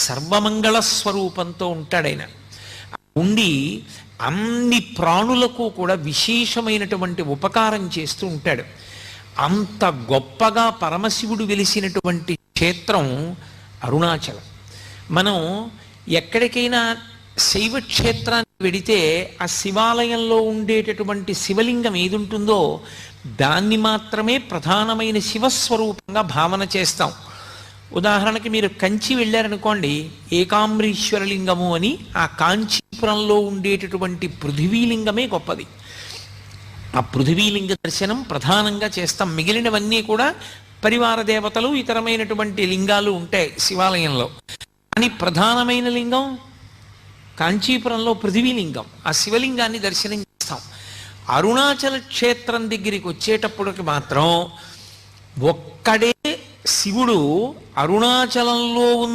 సర్వమంగళ స్వరూపంతో ఉంటాడాయన. ఉండి అన్ని ప్రాణులకు కూడా విశేషమైనటువంటి ఉపకారం చేస్తూ ఉంటాడు. అంత గొప్పగా పరమశివుడు వెలిసినటువంటి క్షేత్రం అరుణాచలం. మనం ఎక్కడికైనా శైవ క్షేత్రానికి వెడితే ఆ శివాలయంలో ఉండేటటువంటి శివలింగం ఏది ఉంటుందో దాన్ని మాత్రమే ప్రధానమైన శివస్వరూపంగా భావన చేస్తాం. ఉదాహరణకి మీరు కంచి వెళ్ళారనుకోండి, ఏకాంబరీశ్వరలింగము అని ఆ కాంచీపురంలో ఉండేటటువంటి పృథివీలింగమే గొప్పది. ఆ పృథివీలింగ దర్శనం ప్రధానంగా చేస్తాం. మిగిలినవన్నీ కూడా పరివార దేవతలు ఇతరమైనటువంటి లింగాలు ఉంటాయి శివాలయంలో. కానీ ప్రధానమైన లింగం కాంచీపురంలో పృథివీలింగం. ఆ శివలింగాన్ని దర్శనం చేస్తాం. అరుణాచల క్షేత్రం దగ్గరికి వచ్చేటప్పటికి మాత్రం ఒక్కడే శివుడు అరుణాచలంలో ఉన్న